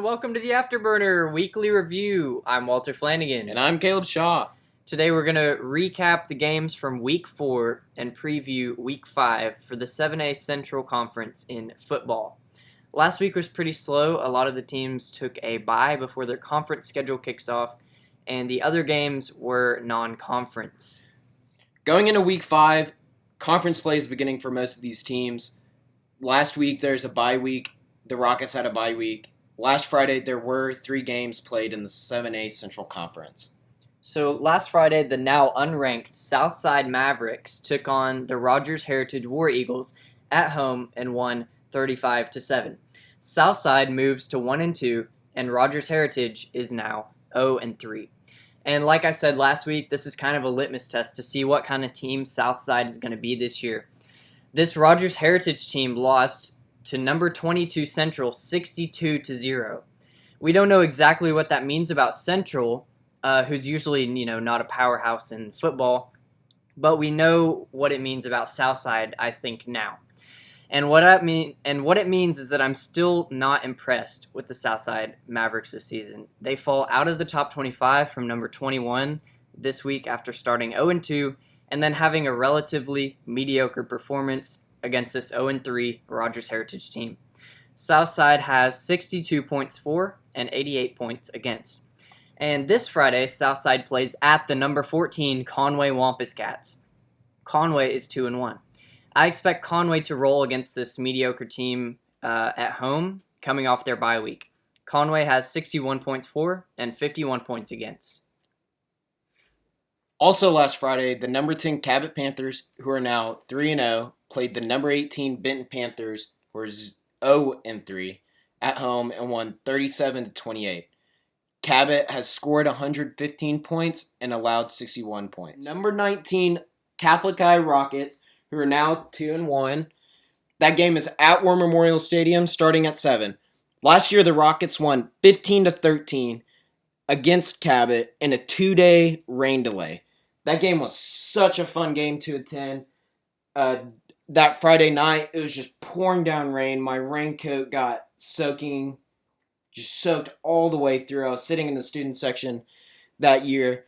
welcome to the Afterburner Weekly Review. I'm Walter Flanagan. And I'm Caleb Shaw. Today we're going to recap the games from Week 4 and preview Week 5 for the 7A Central Conference in football. Last week was pretty slow. A lot of the teams took a bye before their conference schedule kicks off, and the other games were non-conference. Going into Week 5, conference play is beginning for most of these teams. Last week there's a bye week. The Rockets had a bye week. Last Friday, there were 3 games played in the 7A Central Conference. So last Friday, the now unranked Southside Mavericks took on the Rogers Heritage War Eagles at home and won 35-7. Southside moves to 1-2, and Rogers Heritage is now 0-3. And like I said last week, this is kind of a litmus test to see what kind of team Southside is going to be this year. This Rogers Heritage team lost to number 22 Central 62-0. We don't know exactly what that means about Central, who's usually not a powerhouse in football, but we know what it means about Southside, I think, now. And what it means is that I'm still not impressed with the Southside Mavericks this season. They fall out of the top 25 from number 21 this week after starting 0-2 and then having a relatively mediocre performance against this 0-3 Rogers Heritage team. Southside has 62 points for and 88 points against. And this Friday, Southside plays at the number 14 Conway Wampus Cats. Conway is 2-1. I expect Conway to roll against this mediocre team at home, coming off their bye week. Conway has 61 points for and 51 points against. Also last Friday, the number 10 Cabot Panthers, who are now 3-0, played the number 18 Benton Panthers, who are 0-3, at home and won 37-28. Cabot has scored 115 points and allowed 61 points. Number 19 Catholic Eye Rockets, who are now 2-1. That game is at War Memorial Stadium starting at 7. Last year, the Rockets won 15-13 against Cabot in a 2-day rain delay. That game was such a fun game to attend. That Friday night, it was just pouring down rain. My raincoat got soaked all the way through. I was sitting in the student section that year.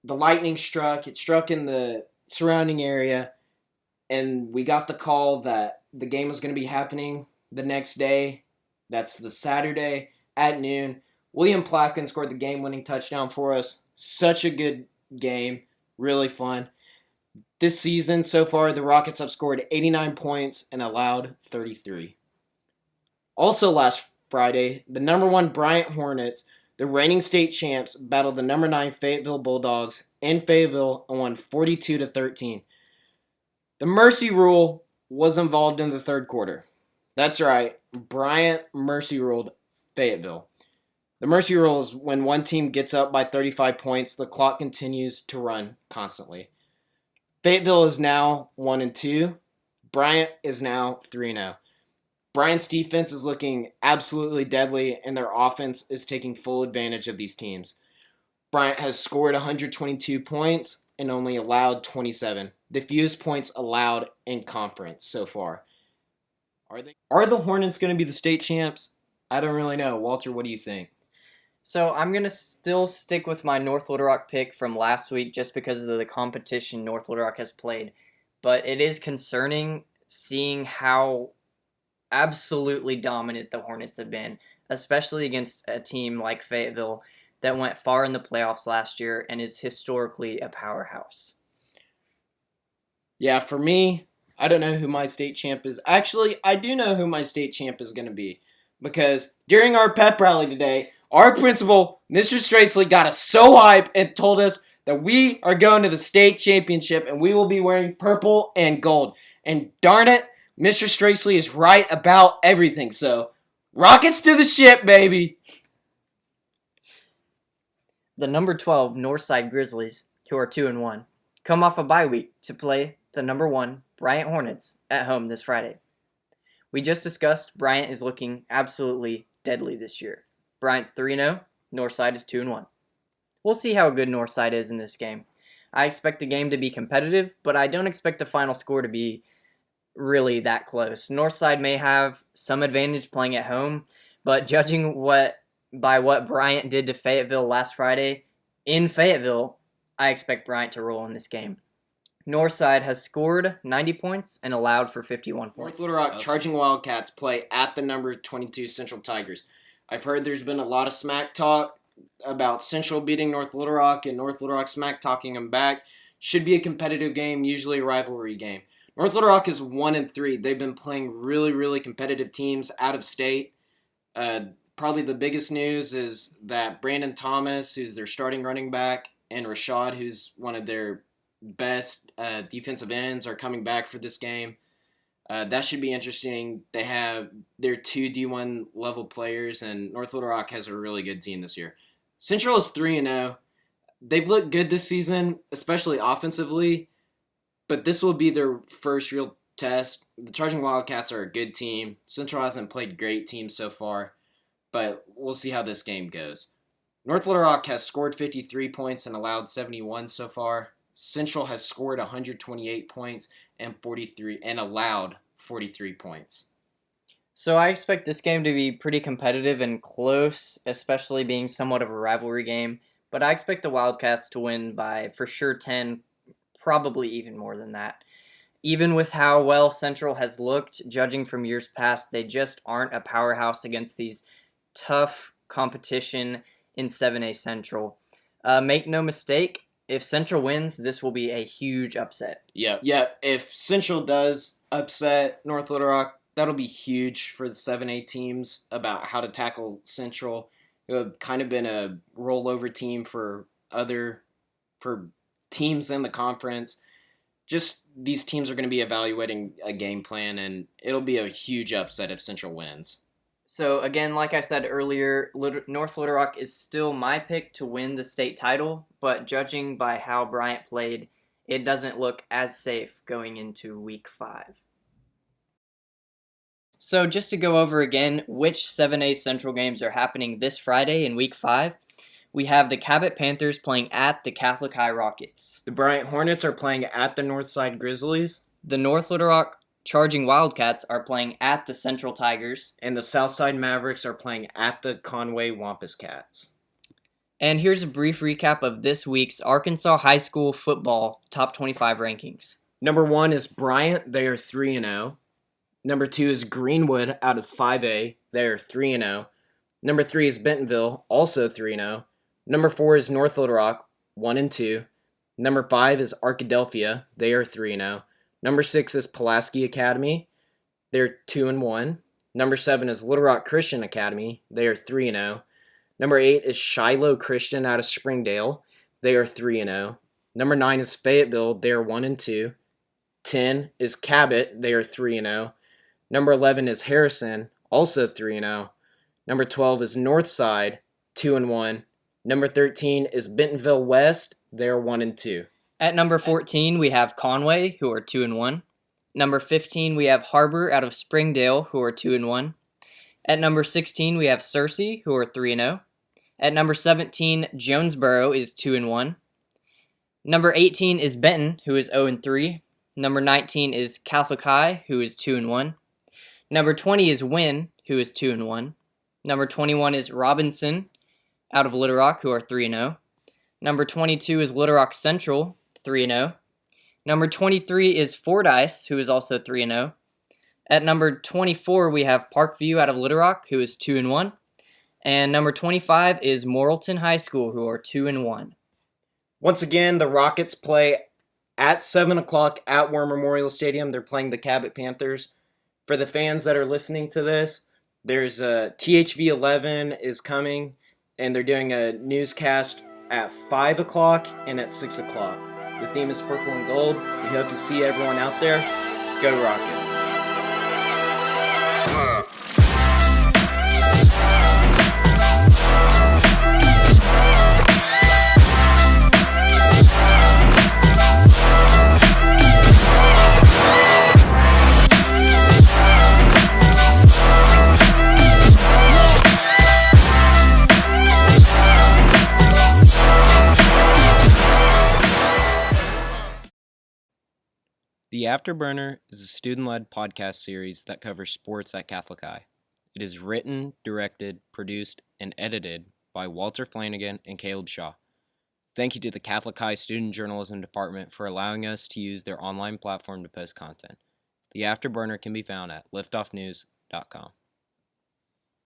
The lightning struck. It struck in the surrounding area, and we got the call that the game was going to be happening the next day. That's the Saturday at noon. William Plafkin scored the game-winning touchdown for us. Such a good game. Really fun. This season, so far, the Rockets have scored 89 points and allowed 33. Also last Friday, the number 1 Bryant Hornets, the reigning state champs, battled the number 9 Fayetteville Bulldogs in Fayetteville and won 42-13. The mercy rule was involved in the third quarter. That's right, Bryant mercy ruled Fayetteville. The mercy rule is when one team gets up by 35 points, the clock continues to run constantly. Fayetteville is now 1-2. Bryant is now 3-0. Bryant's defense is looking absolutely deadly, and their offense is taking full advantage of these teams. Bryant has scored 122 points and only allowed 27, the fewest points allowed in conference so far. Are the Hornets going to be the state champs? I don't really know. Walter, what do you think? So I'm going to still stick with my North Little Rock pick from last week just because of the competition North Little Rock has played. But it is concerning seeing how absolutely dominant the Hornets have been, especially against a team like Fayetteville that went far in the playoffs last year and is historically a powerhouse. Yeah, for me, I don't know who my state champ is. Actually, I do know who my state champ is going to be because during our pep rally today, our principal, Mr. Stracely, got us so hyped and told us that we are going to the state championship and we will be wearing purple and gold. And darn it, Mr. Stracely is right about everything. So, Rockets to the ship, baby! The number 12 Northside Grizzlies, who are 2-1, come off a bye week to play the number 1 Bryant Hornets at home this Friday. We just discussed Bryant is looking absolutely deadly this year. Bryant's 3-0, Northside is 2-1. We'll see how good Northside is in this game. I expect the game to be competitive, but I don't expect the final score to be really that close. Northside may have some advantage playing at home, but judging what by what Bryant did to Fayetteville last Friday, in Fayetteville, I expect Bryant to roll in this game. Northside has scored 90 points and allowed for 51 points. North Little Rock Charging Wildcats play at the number 22 Central Tigers. I've heard there's been a lot of smack talk about Central beating North Little Rock and North Little Rock smack talking them back. Should be a competitive game, usually a rivalry game. North Little Rock is 1-3. They've been playing really, really competitive teams out of state. Probably the biggest news is that Brandon Thomas, who's their starting running back, and Rashad, who's one of their best defensive ends, are coming back for this game. That should be interesting. They have their 2 D1 level players, and North Little Rock has a really good team this year. Central is 3-0. They've looked good this season, especially offensively, but this will be their first real test. The Charging Wildcats are a good team. Central hasn't played great teams so far, but we'll see how this game goes. North Little Rock has scored 53 points and allowed 71 so far. Central has scored 128 points and allowed 43 points. So I expect this game to be pretty competitive and close, especially being somewhat of a rivalry game. But I expect the Wildcats to win by for sure 10, probably even more than that. Even with how well Central has looked, judging from years past, they just aren't a powerhouse against these tough competition in 7A Central. Make no mistake, if Central wins, this will be a huge upset. Yeah. If Central does upset North Little Rock, that'll be huge for the 7A teams about how to tackle Central. It have kind of been a rollover team for teams in the conference. Just these teams are going to be evaluating a game plan, and it'll be a huge upset if Central wins. So again, like I said earlier, North Little Rock is still my pick to win the state title, but judging by how Bryant played, it doesn't look as safe going into Week 5. So just to go over again which 7A Central games are happening this Friday in Week 5, we have the Cabot Panthers playing at the Catholic High Rockets. The Bryant Hornets are playing at the Northside Grizzlies. The North Little Rock Charging Wildcats are playing at the Central Tigers. And the Southside Mavericks are playing at the Conway Wampus Cats. And here's a brief recap of this week's Arkansas High School Football Top 25 rankings. Number 1 is Bryant. They are 3-0. Number 2 is Greenwood out of 5A. They are 3-0. Number 3 is Bentonville, also 3-0. Number 4 is North Little Rock, 1-2. Number 5 is Arkadelphia. They are 3-0. Number 6 is Pulaski Academy. They're 2-1. Number 7 is Little Rock Christian Academy. They are 3-0. Number 8 is Shiloh Christian out of Springdale. They are 3-0. Number 9 is Fayetteville. They are 1-2. 10 is Cabot. They are 3-0. Number 11 is Harrison, also 3-0. Number 12 is Northside, 2-1. Number 13 is Bentonville West. They are 1-2. At number 14, we have Conway, who are 2-1. Number 15, we have Harbor out of Springdale, who are 2-1. At number 16, we have Searcy, who are 3-0. At number 17, Jonesboro is 2-1. Number 18 is Benton, who is 0-3. Number 19 is Catholic High, who is 2-1. Number 20 is Wynn, who is 2-1. Number 21 is Robinson, out of Little Rock, who are 3-0. Number 22 is Little Rock Central, 3-0. Number 23 is Fordyce, who is also 3-0. At number 24, we have Parkview out of Little Rock, who is 2-1. And number 25 is Morrilton High School, who are 2-1. Once again, the Rockets play at 7 o'clock at War Memorial Stadium. They're playing the Cabot Panthers. For the fans that are listening to this, there's a THV 11 is coming, and they're doing a newscast at 5 o'clock and at 6 o'clock. The theme is purple and gold. We hope to see everyone out there. Go Rockets! The Afterburner is a student-led podcast series that covers sports at Catholic High. It is written, directed, produced, and edited by Walter Flanagan and Caleb Shaw. Thank you to the Catholic High Student Journalism Department for allowing us to use their online platform to post content. The Afterburner can be found at liftoffnews.com.